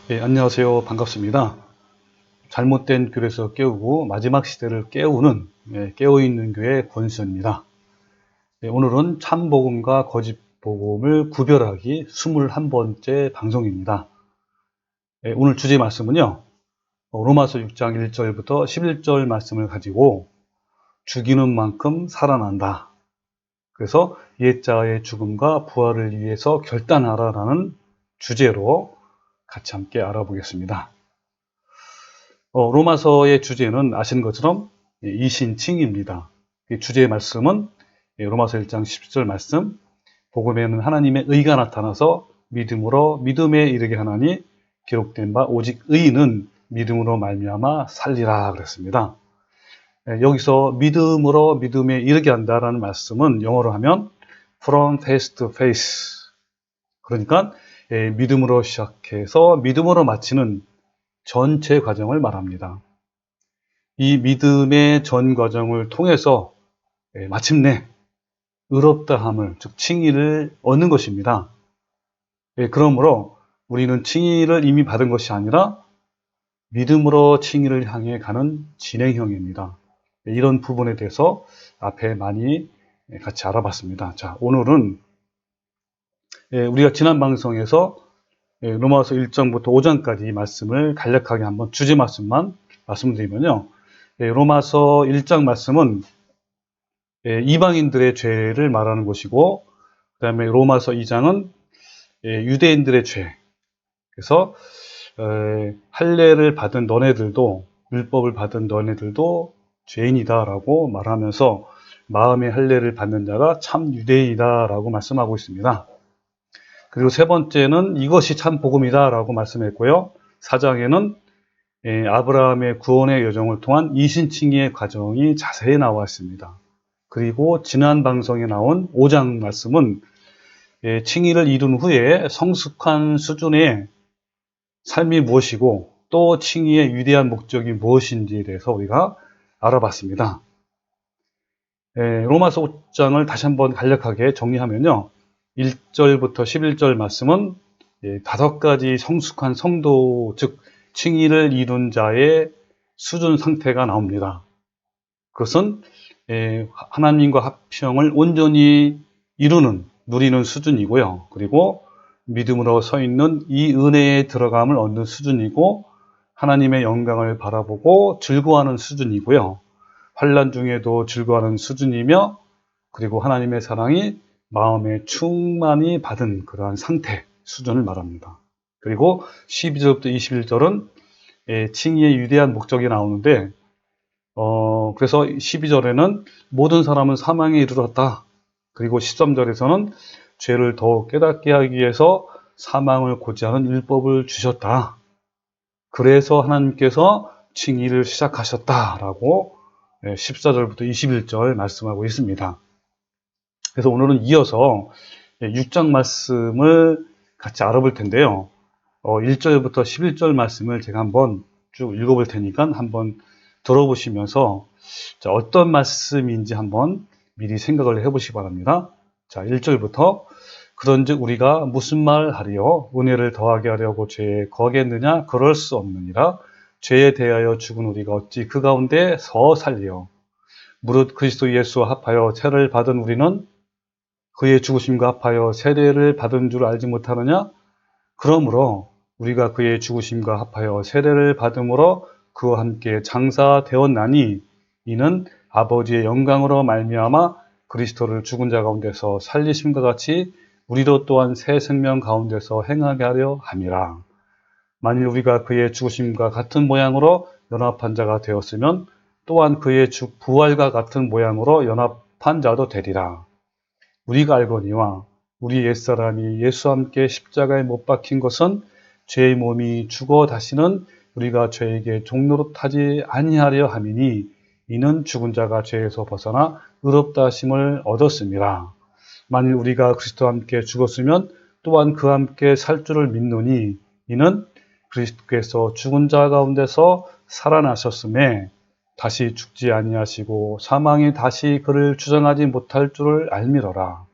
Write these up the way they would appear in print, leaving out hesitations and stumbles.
안녕하세요. 반갑습니다. 잘못된 교회에서 깨우고 마지막 시대를 깨우는 깨어있는 교회 권수현입니다. 오늘은 참복음과 거짓복음을 구별하기 21번째 방송입니다. 오늘 주제 말씀은요. 로마서 6장 1절부터 11절 말씀을 가지고 죽이는 만큼 살아난다. 그래서 옛자의 죽음과 부활을 위해서 결단하라라는 주제로 같이 함께 알아보겠습니다. 로마서의 주제는 아시는 것처럼 이신칭입니다. 주제의 말씀은 로마서 1장 10절 말씀, 복음에는 하나님의 의가 나타나서 믿음으로 믿음에 이르게 하나니 기록된 바 오직 의인은 믿음으로 말미암아 살리라 그랬습니다. 여기서 믿음으로 믿음에 이르게 한다라는 말씀은 영어로 하면 from face to face, 그러니까 믿음으로 시작해서 믿음으로 마치는 전체 과정을 말합니다. 이 믿음의 전 과정을 통해서 마침내 의롭다함을, 즉 칭의를 얻는 것입니다. 그러므로 우리는 칭의를 이미 받은 것이 아니라 믿음으로 칭의를 향해 가는 진행형입니다. 이런 부분에 대해서 앞에 많이 같이 알아봤습니다. 자, 오늘은 우리가 지난 방송에서 로마서 1장부터 5장까지 말씀을 간략하게 한번 주제 말씀만 말씀드리면요. 로마서 1장 말씀은 이방인들의 죄를 말하는 것이고, 그 다음에 로마서 2장은 유대인들의 죄. 그래서 할례를 받은 너네들도, 율법을 받은 너네들도 죄인이다라고 말하면서 마음의 할례를 받는 자가 참 유대인이다라고 말씀하고 있습니다. 그리고 세 번째는 이것이 참 복음이다라고 말씀했고요. 4장에는 아브라함의 구원의 여정을 통한 이신칭의의 과정이 자세히 나와 있습니다. 그리고 지난 방송에 나온 5장 말씀은 칭의를 이룬 후에 성숙한 수준의 삶이 무엇이고 또 칭의의 위대한 목적이 무엇인지에 대해서 우리가 알아봤습니다. 로마서 5장을 다시 한번 간략하게 정리하면요. 1절부터 11절 말씀은 5가지 성숙한 성도, 즉 칭의를 이룬 자의 수준 상태가 나옵니다. 그것은 하나님과 합평을 온전히 누리는 수준이고요. 그리고 믿음으로 서 있는 이 은혜에 들어감을 얻는 수준이고, 하나님의 영광을 바라보고 즐거워하는 수준이고요. 환난 중에도 즐거워하는 수준이며, 그리고 하나님의 사랑이 마음에 충만히 받은 그러한 상태, 수준을 말합니다. 그리고 12절부터 21절은 칭의의 위대한 목적이 나오는데, 그래서 12절에는 모든 사람은 사망에 이르렀다. 그리고 13절에서는 죄를 더욱 깨닫게 하기 위해서 사망을 고지하는 율법을 주셨다. 그래서 하나님께서 칭의를 시작하셨다라고 14절부터 21절 말씀하고 있습니다. 그래서 오늘은 이어서 6장 말씀을 같이 알아볼 텐데요. 1절부터 11절 말씀을 제가 한번 쭉 읽어볼 테니까 한번 들어보시면서 어떤 말씀인지 한번 미리 생각을 해보시기 바랍니다. 자, 1절부터 그런즉 우리가 무슨 말 하리요? 은혜를 더하게 하려고 죄에 거하겠느냐? 그럴 수 없느니라. 죄에 대하여 죽은 우리가 어찌 그 가운데 서 살리요? 무릇 그리스도 예수와 합하여 세례를 받은 우리는 그의 죽으심과 합하여 세례를 받은 줄 알지 못하느냐? 그러므로 우리가 그의 죽으심과 합하여 세례를 받음으로 그와 함께 장사되었나니 이는 아버지의 영광으로 말미암아 그리스도를 죽은 자 가운데서 살리심과 같이 우리도 또한 새 생명 가운데서 행하게 하려 함이라. 만일 우리가 그의 죽으심과 같은 모양으로 연합한 자가 되었으면 또한 그의 부활과 같은 모양으로 연합한 자도 되리라. 우리가 알거니와 우리 옛사람이 예수와 함께 십자가에 못 박힌 것은 죄의 몸이 죽어 다시는 우리가 죄에게 종노릇하지 아니하려 함이니 이는 죽은 자가 죄에서 벗어나 의롭다 하심을 얻었음이라. 만일 우리가 그리스도와 함께 죽었으면 또한 그와 함께 살 줄을 믿노니 이는 그리스도께서 죽은 자 가운데서 살아나셨음에 다시 죽지 아니하시고 사망이 다시 그를 주장하지 못할 줄을 알미러라.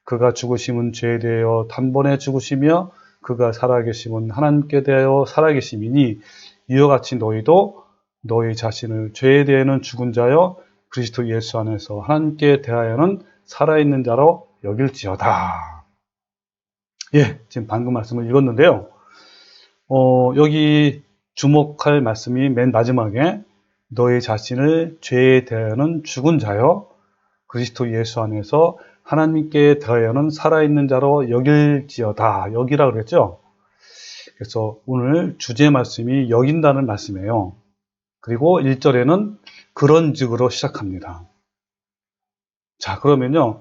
그가 죽으심은 죄에 대하여 단번에 죽으시며 그가 살아계심은 하나님께 대하여 살아계심이니 이와 같이 너희도 너희 자신을 죄에 대하여는 죽은 자여 그리스도 예수 안에서 하나님께 대하여는 살아있는 자로 여길지어다. 예, 지금 방금 말씀을 읽었는데요. 여기 주목할 말씀이 맨 마지막에 너희 자신을 죄에 대하여는 죽은 자여 그리스도 예수 안에서 하나님께 대하여는 살아있는 자로 여길지어다. 여기라 그랬죠. 그래서 오늘 주제 말씀이 여긴다는 말씀이에요. 그리고 1절에는 그런즉으로 시작합니다. 자, 그러면요.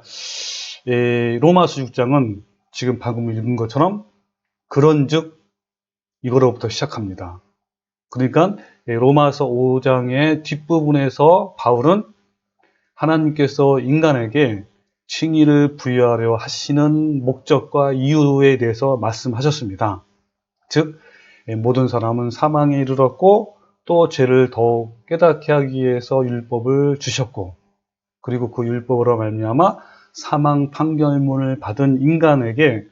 로마서 6장은 지금 방금 읽은 것처럼 그런즉 이거로부터 시작합니다. 그러니까 로마서 5장의 뒷부분에서 바울은 하나님께서 인간에게 칭의를 부여하려 하시는 목적과 이유에 대해서 말씀하셨습니다. 즉 모든 사람은 사망에 이르렀고 또 죄를 더욱 깨닫게 하기 위해서 율법을 주셨고 그리고 그 율법으로 말미암아 사망 판결문을 받은 인간에게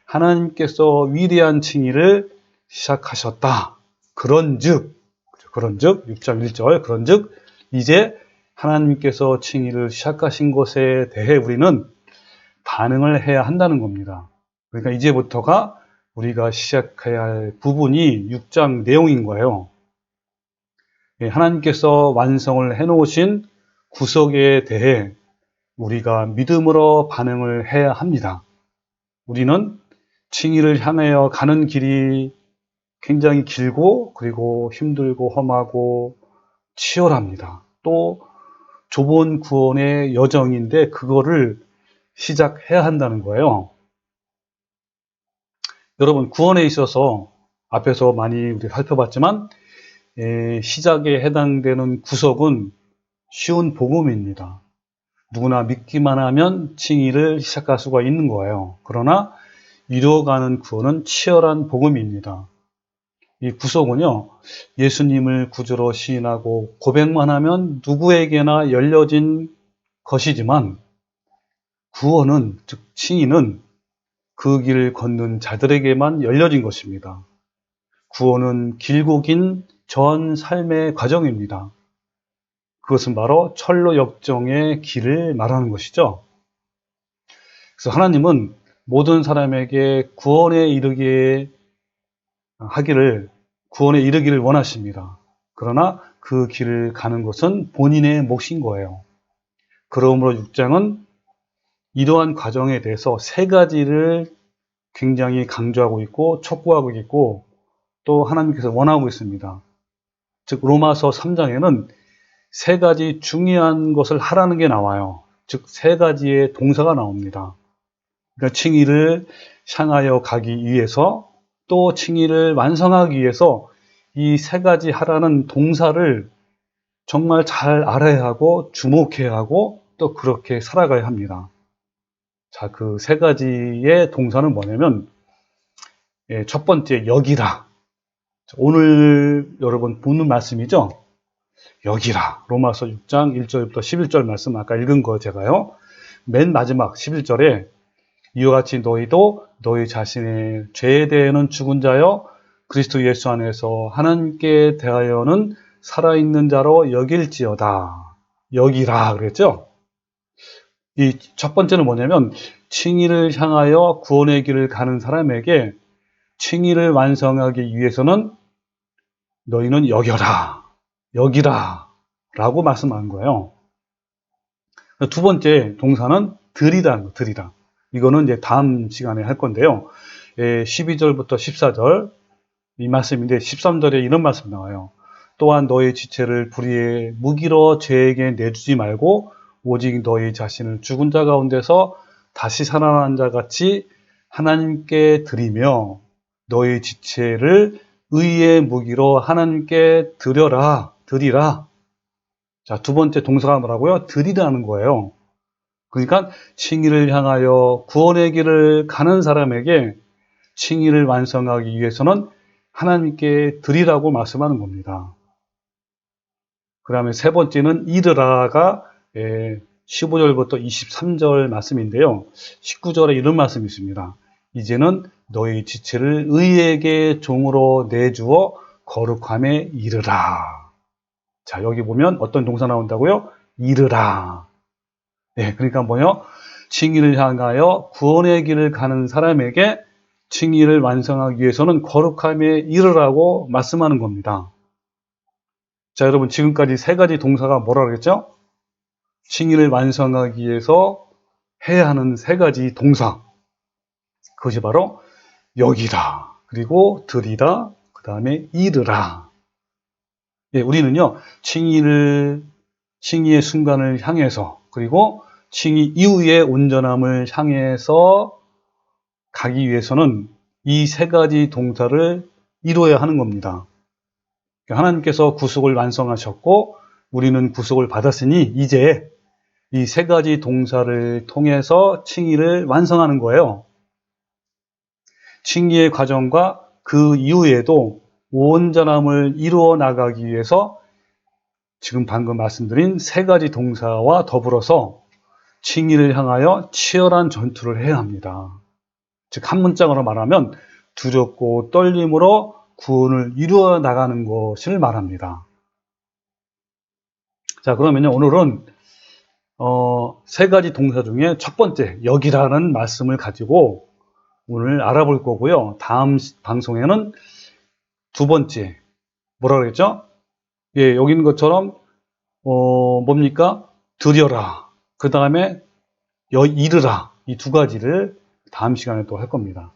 하나님께서 위대한 칭의를 시작하셨다. 그런즉 6장 1절 그런즉 이제 하나님께서 칭의를 시작하신 것에 대해 우리는 반응을 해야 한다는 겁니다. 그러니까 이제부터가 우리가 시작해야 할 부분이 6장 내용인 거예요. 하나님께서 완성을 해놓으신 구속에 대해 우리가 믿음으로 반응을 해야 합니다. 우리는 칭의를 향하여 가는 길이 굉장히 길고 그리고 힘들고 험하고 치열합니다. 또 좁은 구원의 여정인데 그거를 시작해야 한다는 거예요. 여러분 구원에 있어서 앞에서 많이 우리 살펴봤지만 시작에 해당되는 구속은 쉬운 복음입니다. 누구나 믿기만 하면 칭의를 시작할 수가 있는 거예요. 그러나 이루어가는 구원은 치열한 복음입니다. 이 구속은요, 예수님을 구주로 시인하고 고백만 하면 누구에게나 열려진 것이지만 구원은, 즉 칭의는 그 길을 걷는 자들에게만 열려진 것입니다. 구원은 길고 긴 전 삶의 과정입니다. 그것은 바로 철로 역정의 길을 말하는 것이죠. 그래서 하나님은 모든 사람에게 구원에 이르기를 원하십니다. 그러나 그 길을 가는 것은 본인의 몫인 거예요. 그러므로 6장은 이러한 과정에 대해서 세 가지를 굉장히 강조하고 있고 촉구하고 있고 또 하나님께서 원하고 있습니다. 즉 로마서 3장에는 세 가지 중요한 것을 하라는 게 나와요. 즉 세 가지의 동사가 나옵니다. 그러니까 칭의를 향하여 가기 위해서 또 칭의를 완성하기 위해서 이 세 가지 하라는 동사를 정말 잘 알아야 하고 주목해야 하고 또 그렇게 살아가야 합니다. 자, 그 세 가지의 동사는 뭐냐면 첫 번째 여기라. 오늘 여러분 보는 말씀이죠. 여기라. 로마서 6장 1절부터 11절 말씀 아까 읽은 거 제가요. 맨 마지막 11절에 이와 같이 너희도 너희 자신의 죄에 대해는 죽은 자여 그리스도 예수 안에서 하나님께 대하여는 살아있는 자로 여길지어다. 여기라 그랬죠. 이 첫 번째는 뭐냐면 칭의를 향하여 구원의 길을 가는 사람에게 칭의를 완성하기 위해서는 너희는 여겨라. 여기라 라고 말씀한 거예요. 두 번째 동사는 들이다. 이거는 이제 다음 시간에 할 건데요. 12절부터 14절 이 말씀인데 13절에 이런 말씀 나와요. 또한 너희 지체를 불의의 무기로 죄에게 내주지 말고 오직 너희 자신을 죽은 자 가운데서 다시 살아난 자 같이 하나님께 드리며 너희 지체를 의의 무기로 하나님께 드리라. 자, 두 번째 동사가 뭐라고요? 드리라는 거예요. 그러니까 칭의를 향하여 구원의 길을 가는 사람에게 칭의를 완성하기 위해서는 하나님께 드리라고 말씀하는 겁니다. 그 다음에 세 번째는 이르라가 15절부터 23절 말씀인데요. 19절에 이런 말씀이 있습니다. 이제는 너희 지체를 의에게 종으로 내주어 거룩함에 이르라. 자, 여기 보면 어떤 동사 나온다고요? 이르라. 네, 그러니까 뭐요? 칭의를 향하여 구원의 길을 가는 사람에게 칭의를 완성하기 위해서는 거룩함에 이르라고 말씀하는 겁니다. 자, 여러분 지금까지 세 가지 동사가 뭐라 그랬죠? 칭의를 완성하기 위해서 해야 하는 세 가지 동사. 그것이 바로 여기라, 그리고 들이라, 그 다음에 이르라. 예, 우리는요, 칭의의 순간을 향해서, 그리고 칭의 이후의 온전함을 향해서 가기 위해서는 이 세 가지 동사를 이루어야 하는 겁니다. 하나님께서 구속을 완성하셨고, 우리는 구속을 받았으니, 이제 이 세 가지 동사를 통해서 칭의를 완성하는 거예요. 칭의의 과정과 그 이후에도 온전함을 이루어 나가기 위해서 지금 방금 말씀드린 세 가지 동사와 더불어서 칭의를 향하여 치열한 전투를 해야 합니다. 즉, 한 문장으로 말하면 두렵고 떨림으로 구원을 이루어 나가는 것을 말합니다. 자, 그러면요, 오늘은 세 가지 동사 중에 첫 번째, 여기라는 말씀을 가지고 오늘 알아볼 거고요. 다음 방송에는 두 번째, 뭐라 그랬죠? 예, 여기 있는 것처럼, 뭡니까? 드려라. 그 다음에 이르라. 이 두 가지를 다음 시간에 또 할 겁니다.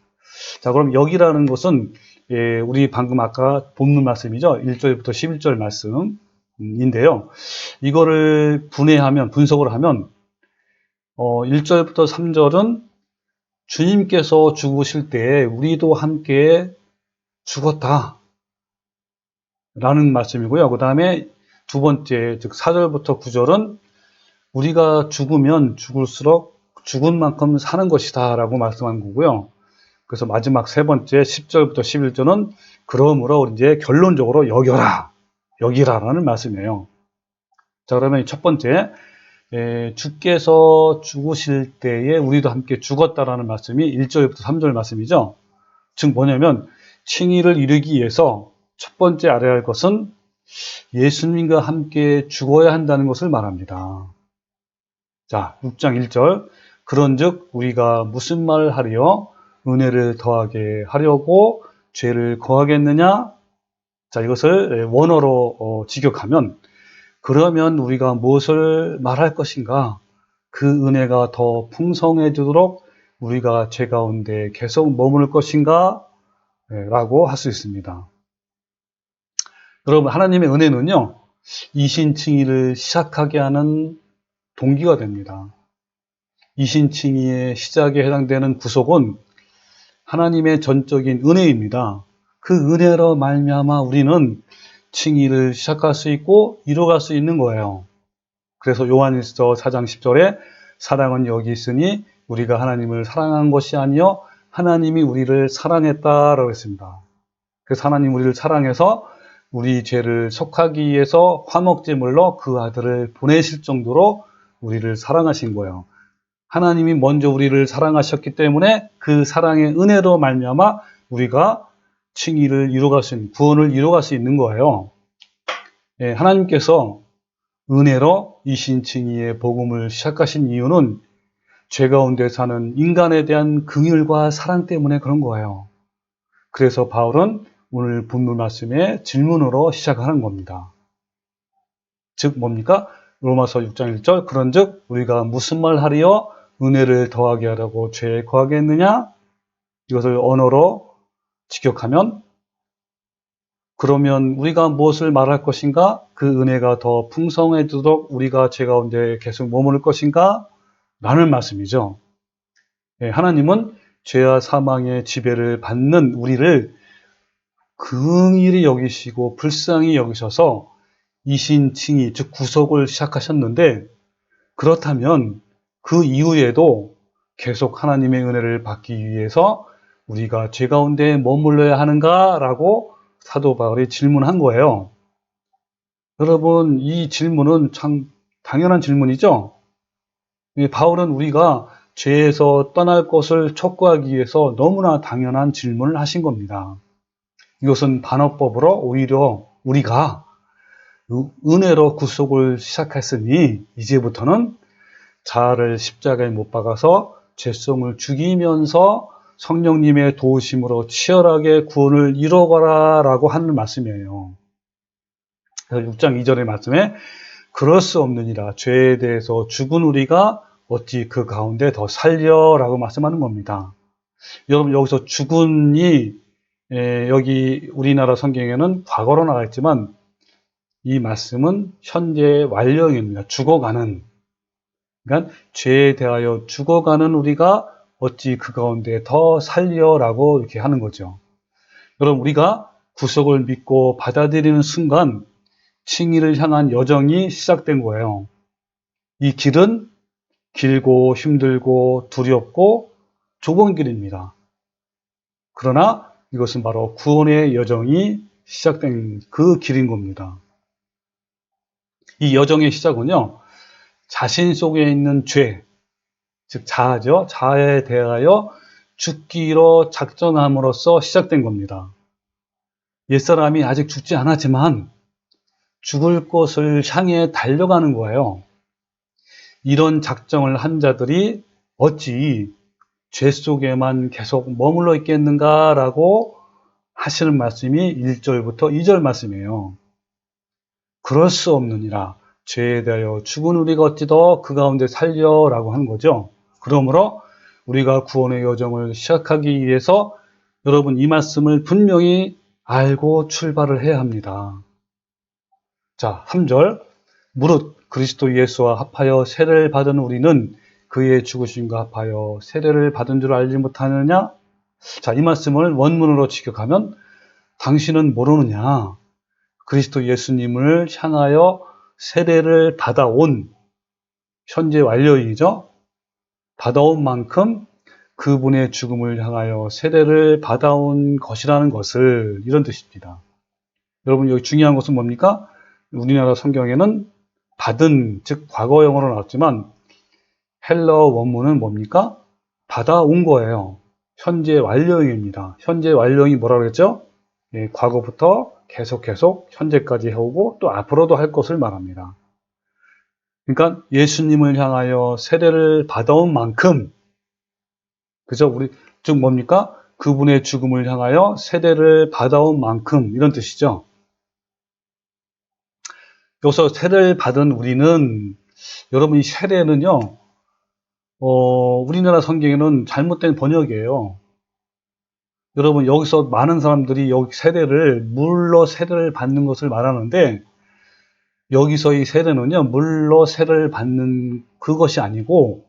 자, 그럼 여기라는 것은, 예, 우리 방금 아까 본문 말씀이죠. 1절부터 11절 말씀인데요. 이거를 분석을 하면, 1절부터 3절은 주님께서 죽으실 때 우리도 함께 죽었다. 라는 말씀이고요. 그 다음에 두 번째, 즉 4절부터 9절은 우리가 죽으면 죽을수록 죽은 만큼 사는 것이다 라고 말씀한 거고요. 그래서 마지막 세 번째 10절부터 11절은 그러므로 이제 결론적으로 여기라라는 말씀이에요. 자, 그러면 첫 번째, 주께서 죽으실 때에 우리도 함께 죽었다라는 말씀이 1절부터 3절 말씀이죠. 즉 뭐냐면 칭의를 이루기 위해서 첫 번째 알아야 할 것은 예수님과 함께 죽어야 한다는 것을 말합니다. 자, 6장 1절. 그런즉 우리가 무슨 말을 하려 은혜를 더하게 하려고 죄를 거하겠느냐? 자, 이것을 원어로 직역하면 그러면 우리가 무엇을 말할 것인가? 그 은혜가 더 풍성해지도록 우리가 죄 가운데 계속 머무를 것인가? 라고 할 수 있습니다. 여러분, 하나님의 은혜는요, 이신칭의를 시작하게 하는 동기가 됩니다. 이신칭의의 시작에 해당되는 구속은 하나님의 전적인 은혜입니다. 그 은혜로 말미암아 우리는 칭의를 시작할 수 있고 이뤄갈 수 있는 거예요. 그래서 요한일서 4장 10절에 사랑은 여기 있으니 우리가 하나님을 사랑한 것이 아니요 하나님이 우리를 사랑했다라고 했습니다. 그래서 하나님 우리를 사랑해서 우리 죄를 속하기 위해서 화목제물로 그 아들을 보내실 정도로 우리를 사랑하신 거예요. 하나님이 먼저 우리를 사랑하셨기 때문에 그 사랑의 은혜로 말미암아 우리가 칭의를 이루어갈 수 있는, 구원을 이루어갈 수 있는 거예요. 예, 하나님께서 은혜로 이신칭의의 복음을 시작하신 이유는 죄 가운데 사는 인간에 대한 긍휼과 사랑 때문에 그런 거예요. 그래서 바울은 오늘 본문 말씀의 질문으로 시작하는 겁니다. 즉 뭡니까? 로마서 6장 1절 그런즉 우리가 무슨 말 하리요? 은혜를 더하게 하라고 죄에 거하겠느냐? 이것을 언어로 직역하면 그러면 우리가 무엇을 말할 것인가? 그 은혜가 더 풍성해지도록 우리가 죄 가운데 계속 머무를 것인가? 라는 말씀이죠. 하나님은 죄와 사망의 지배를 받는 우리를 긍휼히 여기시고 불쌍히 여기셔서 이신칭의, 즉 구속을 시작하셨는데 그렇다면 그 이후에도 계속 하나님의 은혜를 받기 위해서 우리가 죄 가운데 머물러야 하는가라고 사도 바울이 질문한 거예요. 여러분, 이 질문은 참 당연한 질문이죠. 바울은 우리가 죄에서 떠날 것을 촉구하기 위해서 너무나 당연한 질문을 하신 겁니다. 이것은 반어법으로 오히려 우리가 은혜로 구속을 시작했으니 이제부터는 자아를 십자가에 못 박아서 죄성을 죽이면서 성령님의 도우심으로 치열하게 구원을 이뤄가라 라고 하는 말씀이에요. 그래서 6장 2절의 말씀에 그럴 수 없느니라 죄에 대해서 죽은 우리가 어찌 그 가운데 더 살려 라고 말씀하는 겁니다. 여러분 여기서 죽은이 여기 우리나라 성경에는 과거로 나와 있지만 이 말씀은 현재 완료형입니다. 죽어가는, 그러니까 죄에 대하여 죽어가는 우리가 어찌 그 가운데 더 살려라고 이렇게 하는 거죠. 여러분 우리가 구속을 믿고 받아들이는 순간 칭의를 향한 여정이 시작된 거예요. 이 길은 길고 힘들고 두렵고 좁은 길입니다. 그러나 이것은 바로 구원의 여정이 시작된 그 길인 겁니다. 이 여정의 시작은요, 자신 속에 있는 죄, 즉 자아죠. 자아에 대하여 죽기로 작정함으로써 시작된 겁니다. 옛사람이 아직 죽지 않았지만 죽을 것을 향해 달려가는 거예요. 이런 작정을 한 자들이 어찌 죄 속에만 계속 머물러 있겠는가라고 하시는 말씀이 1절부터 2절 말씀이에요. 그럴 수 없느니라 죄에 대하여 죽은 우리가 어찌 더 그 가운데 살려라고 하는 거죠. 그러므로 우리가 구원의 여정을 시작하기 위해서 여러분 이 말씀을 분명히 알고 출발을 해야 합니다. 자, 3절 무릇 그리스도 예수와 합하여 세례를 받은 우리는 그의 죽으심과 합하여 세례를 받은 줄 알지 못하느냐? 자, 이 말씀을 원문으로 직역하면 당신은 모르느냐? 그리스도 예수님을 향하여 세례를 받아온 현재 완료이죠. 받아온 만큼 그분의 죽음을 향하여 세례를 받아온 것이라는 것을 이런 뜻입니다. 여러분 여기 중요한 것은 뭡니까? 우리나라 성경에는 받은 즉 과거형으로 나왔지만 헬러 원문은 뭡니까? 받아온 거예요. 현재 완료형입니다. 현재 완료형이 뭐라고 그랬죠? 예, 과거부터 계속 현재까지 해오고 또 앞으로도 할 것을 말합니다. 그러니까 예수님을 향하여 세례를 받아온 만큼, 그죠? 우리 즉 뭡니까? 그분의 죽음을 향하여 세례를 받아온 만큼 이런 뜻이죠. 여기서 세례를 받은 우리는 여러분 이 세례는요, 우리나라 성경에는 잘못된 번역이에요. 여러분 여기서 많은 사람들이 여기 세례를 물로 세례를 받는 것을 말하는데 여기서 이 세례는요 물로 세례를 받는 그것이 아니고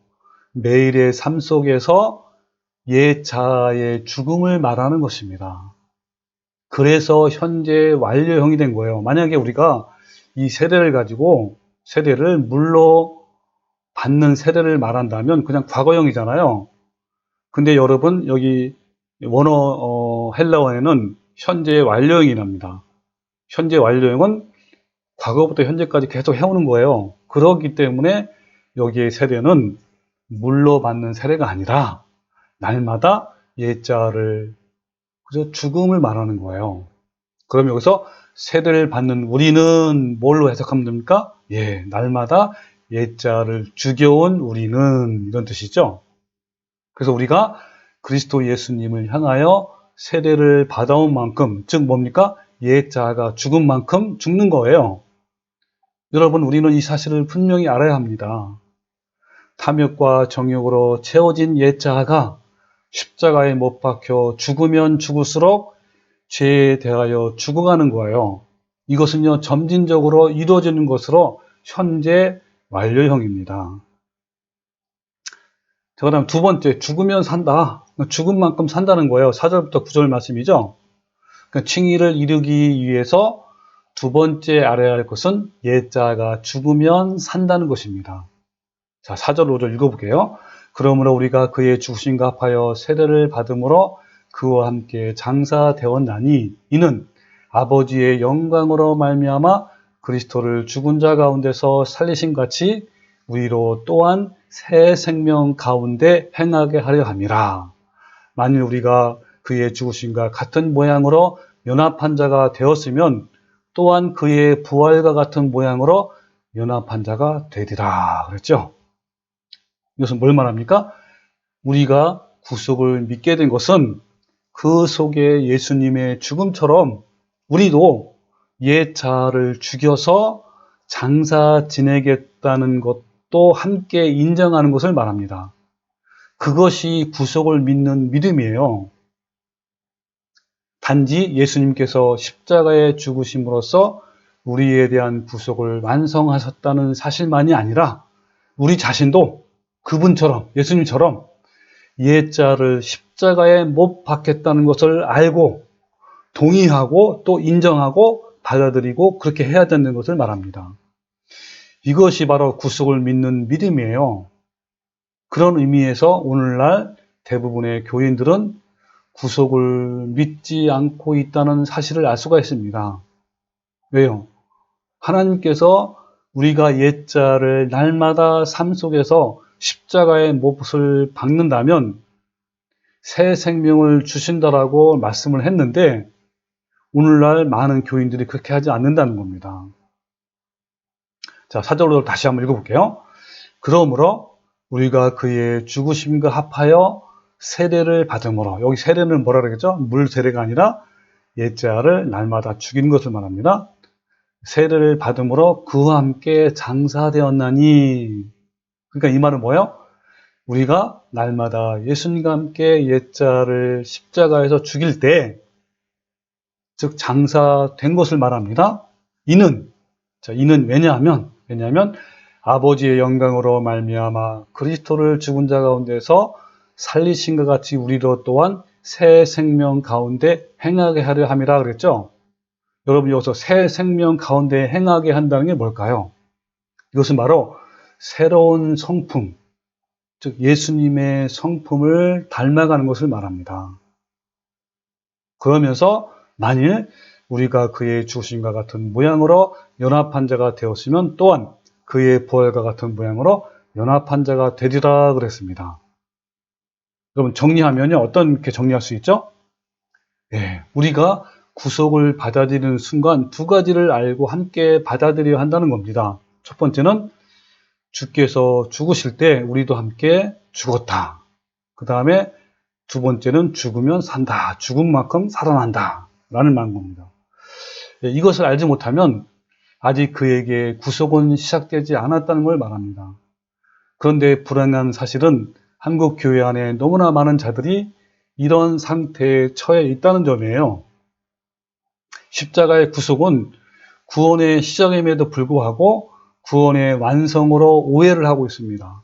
매일의 삶 속에서 옛 자아의 죽음을 말하는 것입니다. 그래서 현재 완료형이 된 거예요. 만약에 우리가 이 세례를 가지고 세례를 물로 받는 세례를 말한다면 그냥 과거형이잖아요. 근데 여러분 여기 원어 헬라어에는 현재 완료형이랍니다. 현재 완료형은 과거부터 현재까지 계속 해오는 거예요. 그렇기 때문에 여기의 세례는 물로 받는 세례가 아니라 날마다 옛자를 그래서 죽음을 말하는 거예요. 그럼 여기서 세례를 받는 우리는 뭘로 해석하면 됩니까? 예, 날마다 옛자를 죽여온 우리는 이런 뜻이죠. 그래서 우리가 그리스도 예수님을 향하여 세례를 받아온 만큼, 즉 뭡니까? 옛 자아가 죽은 만큼 죽는 거예요. 여러분, 우리는 이 사실을 분명히 알아야 합니다. 탐욕과 정욕으로 채워진 옛 자아가 십자가에 못 박혀 죽으면 죽을수록 죄에 대하여 죽어가는 거예요. 이것은요, 점진적으로 이루어지는 것으로 현재 완료형입니다. 자, 그다음 두 번째, 죽으면 산다. 죽은 만큼 산다는 거예요. 4절부터 9절 말씀이죠. 그러니까 칭의를 이루기 위해서 두 번째 알아야 할 것은 옛자가 죽으면 산다는 것입니다. 자, 4절, 5절 읽어볼게요. 그러므로 우리가 그의 죽으심과 합하여 세례를 받음으로 그와 함께 장사되었나니 이는 아버지의 영광으로 말미암아 그리스도를 죽은 자 가운데서 살리신 같이 우리로 또한 새 생명 가운데 행하게 하려 함이라. 만일 우리가 그의 죽으심과 같은 모양으로 연합한 자가 되었으면 또한 그의 부활과 같은 모양으로 연합한 자가 되리라 그랬죠. 이것은 뭘 말합니까? 우리가 구속을 믿게 된 것은 그 속에 예수님의 죽음처럼 우리도 옛 자아를 죽여서 장사 지내겠다는 것도 함께 인정하는 것을 말합니다. 그것이 구속을 믿는 믿음이에요. 단지 예수님께서 십자가에 죽으심으로써 우리에 대한 구속을 완성하셨다는 사실만이 아니라 우리 자신도 그분처럼, 예수님처럼 옛 자를 십자가에 못 박겠다는 것을 알고 동의하고 또 인정하고 받아들이고 그렇게 해야 되는 것을 말합니다. 이것이 바로 구속을 믿는 믿음이에요. 그런 의미에서 오늘날 대부분의 교인들은 구속을 믿지 않고 있다는 사실을 알 수가 있습니다. 왜요? 하나님께서 우리가 옛 자를 날마다 삶 속에서 십자가의 못을 박는다면 새 생명을 주신다라고 말씀을 했는데 오늘날 많은 교인들이 그렇게 하지 않는다는 겁니다. 자, 4절로 다시 한번 읽어볼게요. 그러므로 우리가 그의 죽으심과 합하여 세례를 받음으로, 여기 세례는 뭐라 그러겠죠? 물 세례가 아니라 옛자를 날마다 죽이는 것을 말합니다. 세례를 받음으로 그와 함께 장사되었나니. 그러니까 이 말은 뭐예요? 우리가 날마다 예수님과 함께 옛자를 십자가에서 죽일 때, 즉 장사된 것을 말합니다. 이는 왜냐하면 아버지의 영광으로 말미암아 그리스도를 죽은 자 가운데서 살리신 것 같이 우리로 또한 새 생명 가운데 행하게 하려 함이라 그랬죠. 여러분 여기서 새 생명 가운데 행하게 한다는 게 뭘까요? 이것은 바로 새로운 성품, 즉 예수님의 성품을 닮아가는 것을 말합니다. 그러면서 만일 우리가 그의 죽으심과 같은 모양으로 연합한 자가 되었으면 또한 그의 부활과 같은 모양으로 연합한 자가 되리라 그랬습니다. 여러분 정리하면요, 어떻게 정리할 수 있죠? 우리가 구속을 받아들이는 순간 두 가지를 알고 함께 받아들여야 한다는 겁니다. 첫 번째는 주께서 죽으실 때 우리도 함께 죽었다. 그 다음에 두 번째는 죽으면 산다. 죽은 만큼 살아난다. 라는 말인 겁니다. 이것을 알지 못하면 아직 그에게 구속은 시작되지 않았다는 걸 말합니다. 그런데 불행한 사실은 한국 교회 안에 너무나 많은 자들이 이런 상태에 처해 있다는 점이에요. 십자가의 구속은 구원의 시작임에도 불구하고 구원의 완성으로 오해를 하고 있습니다.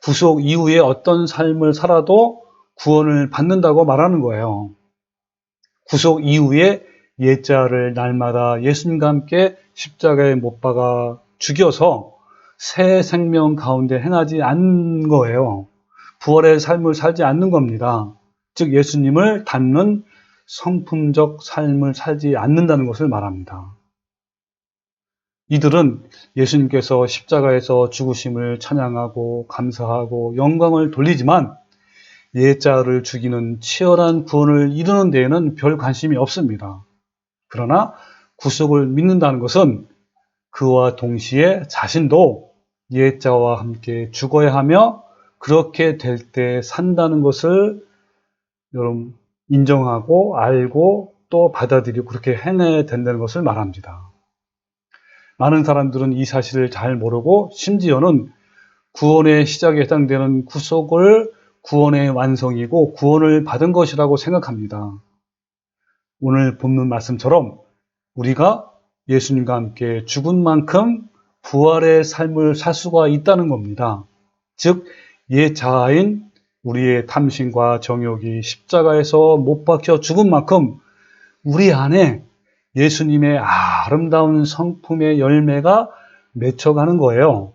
구속 이후에 어떤 삶을 살아도 구원을 받는다고 말하는 거예요. 구속 이후에 옛자를 날마다 예수님과 함께 십자가에 못 박아 죽여서 새 생명 가운데 행하지 않는 거예요. 부활의 삶을 살지 않는 겁니다. 즉 예수님을 닮는 성품적 삶을 살지 않는다는 것을 말합니다. 이들은 예수님께서 십자가에서 죽으심을 찬양하고 감사하고 영광을 돌리지만 옛자를 죽이는 치열한 구원을 이루는 데에는 별 관심이 없습니다. 그러나 구속을 믿는다는 것은 그와 동시에 자신도 옛자와 함께 죽어야 하며 그렇게 될 때 산다는 것을 여러분 인정하고 알고 또 받아들이고 그렇게 해내야 된다는 것을 말합니다. 많은 사람들은 이 사실을 잘 모르고 심지어는 구원의 시작에 해당되는 구속을 구원의 완성이고 구원을 받은 것이라고 생각합니다. 오늘 본문 말씀처럼 우리가 예수님과 함께 죽은 만큼 부활의 삶을 살 수가 있다는 겁니다. 즉, 옛 자아인 우리의 탐심과 정욕이 십자가에서 못 박혀 죽은 만큼 우리 안에 예수님의 아름다운 성품의 열매가 맺혀가는 거예요.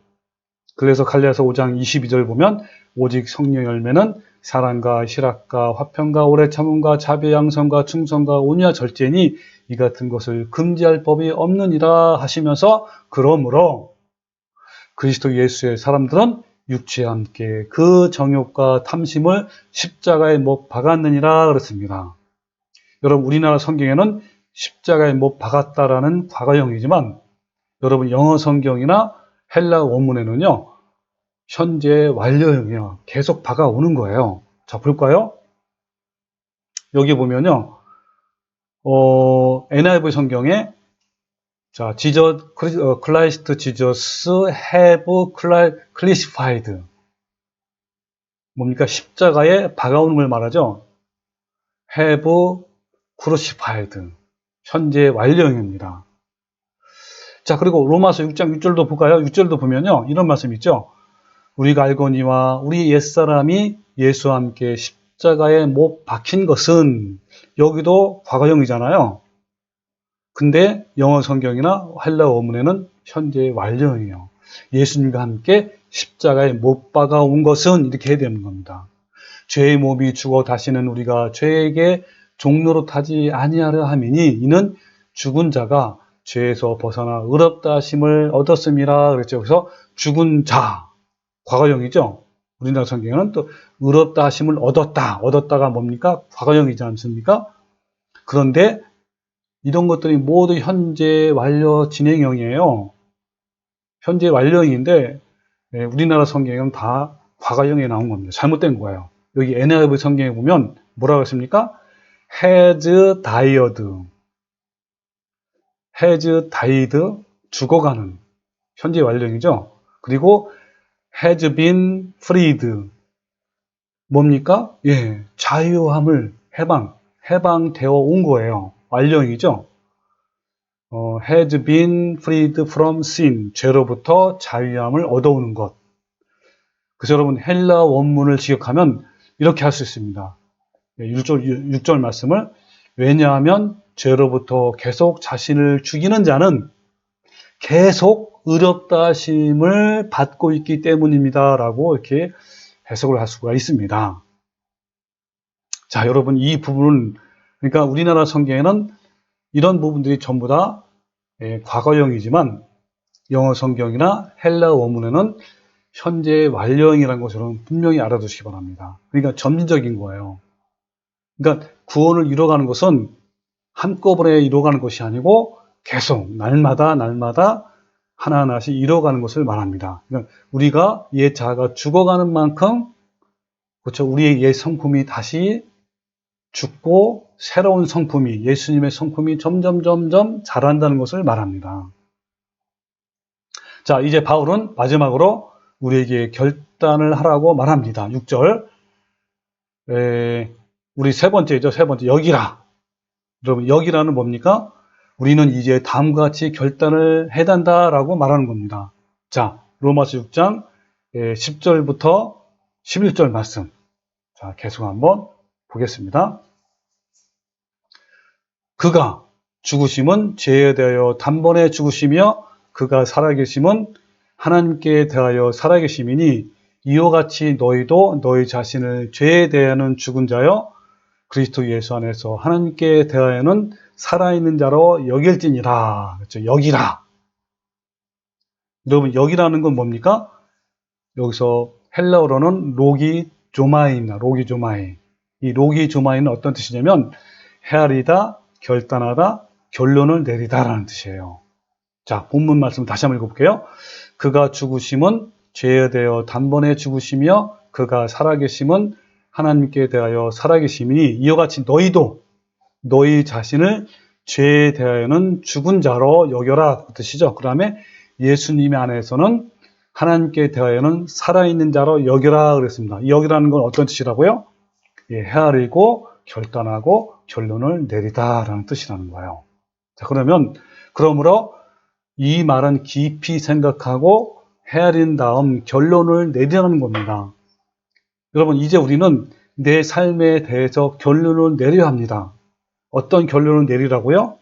그래서 갈라디아서 5장 22절 보면 오직 성령 열매는 사랑과 희락과 화평과 오래 참음과 자비 양선과 충성과 온유와 절제니 이 같은 것을 금지할 법이 없느니라 하시면서 그러므로 그리스도 예수의 사람들은 육체와 함께 그 정욕과 탐심을 십자가에 못 박았느니라 그랬습니다. 여러분, 우리나라 성경에는 십자가에 못 박았다라는 과거형이지만 여러분, 영어 성경이나 헬라 원문에는요, 현재 완료형이요, 계속 박아오는 거예요. 자, 볼까요? 여기 보면요, NIV 성경에 자, Christ Jesus have crucified. 뭡니까? 십자가에 박아오는 걸 말하죠. have crucified. 현재 완료형입니다. 자, 그리고 로마서 6장 6절도 볼까요? 6절도 보면요, 이런 말씀이 있죠. 우리가 알거니와 우리 옛사람이 예수와 함께 십자가에 못 박힌 것은, 여기도 과거형이잖아요. 근데 영어 성경이나 헬라 원문에는 현재 완료형이에요. 예수님과 함께 십자가에 못 박아온 것은, 이렇게 해야 되는 겁니다. 죄의 몸이 죽어 다시는 우리가 죄에게 종로로 타지 아니하려 함이니 이는 죽은 자가 죄에서 벗어나 의롭다 하심을 얻었음이라 그랬죠. 그래서 죽은 자, 과거형이죠. 우리나라 성경에는 또 의롭다 하심을 얻었다가 뭡니까? 과거형이지 않습니까? 그런데 이런 것들이 모두 현재 완료 진행형이에요. 현재 완료형인데 우리나라 성경에는 다 과거형에 나온 겁니다. 잘못된 거예요. 여기 NIV 성경에 보면 뭐라고 했습니까? has died, 죽어가는, 현재 완료형이죠. 그리고 has been freed, 뭡니까? 예, 자유함을 해방되어 온 거예요. 완료형이죠. has been freed from sin, 죄로부터 자유함을 얻어오는 것. 그래서 여러분, 헬라 원문을 지역하면 이렇게 할 수 있습니다. 6절 말씀을, 왜냐하면 죄로부터 계속 자신을 죽이는 자는 계속 의롭다 하심을 받고 있기 때문입니다. 라고 이렇게 해석을 할 수가 있습니다. 자, 여러분, 이 부분은, 그러니까 우리나라 성경에는 이런 부분들이 전부 다 과거형이지만 영어 성경이나 헬라 원문에는 현재 완료형이라는 것을 분명히 알아두시기 바랍니다. 그러니까 점진적인 거예요. 그러니까 구원을 이뤄가는 것은 한꺼번에 이뤄가는 것이 아니고 계속 날마다 하나하나씩 이뤄가는 것을 말합니다. 그러니까 우리가 옛 자아가 죽어가는 만큼, 그렇죠, 우리의 옛 성품이 다시 죽고 새로운 성품이, 예수님의 성품이 점점 자란다는 것을 말합니다. 자, 이제 바울은 마지막으로 우리에게 결단을 하라고 말합니다. 6절. 우리 세 번째죠. 여기라. 여러분, 여기라는 뭡니까? 우리는 이제 다음과 같이 결단을 해야 한다라고 말하는 겁니다. 자, 로마서 6장 10절부터 11절 말씀. 자, 계속 한번 보겠습니다. 그가 죽으심은 죄에 대하여 단번에 죽으시며 그가 살아계심은 하나님께 대하여 살아계심이니 이와 같이 너희도 너희 자신을 죄에 대하여는 죽은 자여 그리스도 예수 안에서 하나님께 대하여는 살아있는 자로 여길지니라. 그렇죠? 여기라. 여러분, 여기라는 건 뭡니까? 여기서 헬라어로는 로기조마이입니다. 로기조마이. 이 로기조마이는 어떤 뜻이냐면 헤아리다, 결단하다, 결론을 내리다라는 뜻이에요. 자, 본문 말씀 다시 한번 읽어볼게요. 그가 죽으심은 죄에 대하여 단번에 죽으시며 그가 살아계심은 하나님께 대하여 살아계심이니 이와 같이 너희도 너희 자신을 죄에 대하여는 죽은 자로 여겨라, 그 뜻이죠. 그 다음에 예수님 안에서는 하나님께 대하여는 살아있는 자로 여겨라 그랬습니다. 이 여기라는 건 어떤 뜻이라고요? 예, 헤아리고 결단하고 결론을 내리다라는 뜻이라는 거예요. 자, 그러므로 이 말은 깊이 생각하고 헤아린 다음 결론을 내리라는 겁니다. 여러분, 이제 우리는 내 삶에 대해서 결론을 내려야 합니다. 어떤 결론을 내리라고요?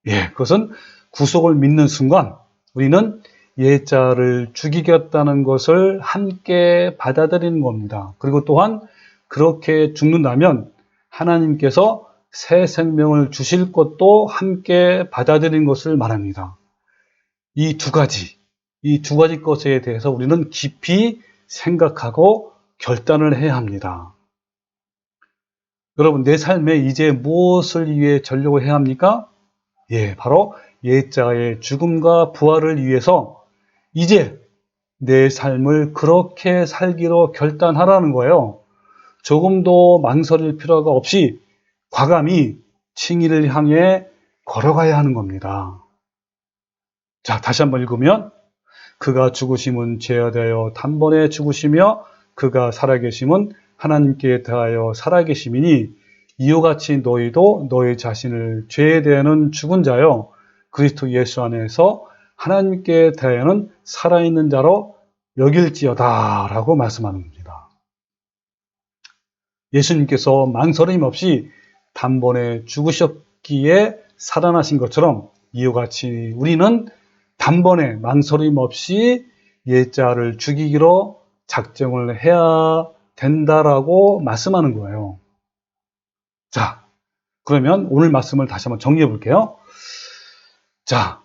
예, 그것은 구속을 믿는 순간 우리는 옛자를 죽이겠다는 것을 함께 받아들이는 겁니다. 그리고 또한 그렇게 죽는다면 하나님께서 새 생명을 주실 것도 함께 받아들이는 것을 말합니다. 이 두 가지 것에 대해서 우리는 깊이 생각하고 결단을 해야 합니다. 여러분, 내 삶에 이제 무엇을 위해 전력을 해야 합니까? 바로 예자의 죽음과 부활을 위해서 이제 내 삶을 그렇게 살기로 결단하라는 거예요. 조금도 망설일 필요가 없이 과감히 칭의를 향해 걸어가야 하는 겁니다. 자, 다시 한번 읽으면 그가 죽으심은 죄에 대하여 단번에 죽으시며 그가 살아계심은 하나님께 대하여 살아계심이니 이와 같이 너희도 너희 자신을 죄에 대하여는 죽은 자요 그리스도 예수 안에서 하나님께 대하여는 살아있는 자로 여길지어다 라고 말씀하는 겁니다. 예수님께서 망설임 없이 단번에 죽으셨기에 살아나신 것처럼 이와 같이 우리는 단번에 망설임 없이 예자를 죽이기로 작정을 해야 된다라고 말씀하는 거예요. 자, 그러면 오늘 말씀을 다시 한번 정리해 볼게요. 자,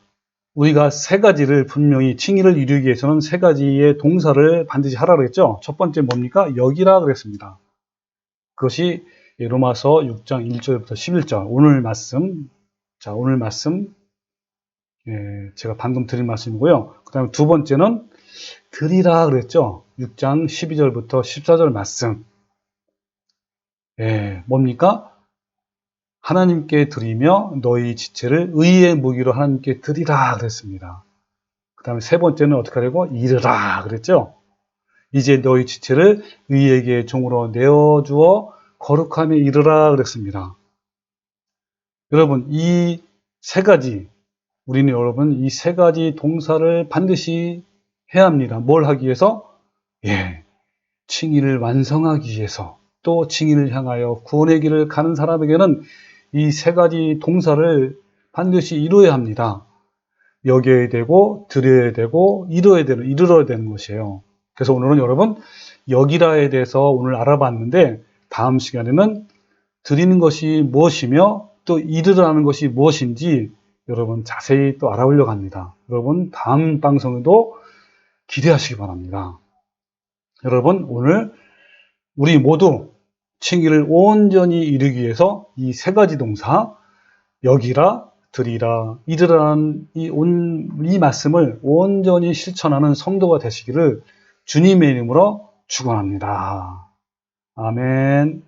우리가 세 가지를 분명히 칭의를 이루기 위해서는 세 가지의 동사를 반드시 하라고 그랬죠. 첫 번째 뭡니까? 여기라 그랬습니다. 그것이 로마서 6장 1절부터 11절 오늘 말씀. 자, 오늘 말씀 제가 방금 드린 말씀이고요. 그 다음에 두 번째는 드리라 그랬죠. 6장 12절부터 14절 말씀. 뭡니까? 하나님께 드리며 너희 지체를 의의 무기로 하나님께 드리라 그랬습니다. 그 다음에 세 번째는 어떻게 하려고? 이르라 그랬죠. 이제 너희 지체를 의에게 종으로 내어주어 거룩함에 이르라 그랬습니다. 여러분, 이 세 가지 우리는 여러분 이 세 가지 동사를 반드시 해야 합니다. 뭘 하기 위해서? 칭의를 완성하기 위해서 또 칭의를 향하여 구원의 길을 가는 사람에게는 이 세 가지 동사를 반드시 이루어야 합니다. 여겨야 되고 드려야 되고 이루어야 되는 것이에요. 그래서 오늘은 여러분 여기라에 대해서 오늘 알아봤는데 다음 시간에는 드리는 것이 무엇이며 또 이르라는 것이 무엇인지 여러분 자세히 또 알아보려고 합니다. 여러분 다음 방송에도 기대하시기 바랍니다. 여러분 오늘 우리 모두 칭의를 온전히 이루기 위해서 이 세 가지 동사 여기라, 드리라, 이르라는 이 말씀을 온전히 실천하는 성도가 되시기를 주님의 이름으로 축원합니다. 아멘.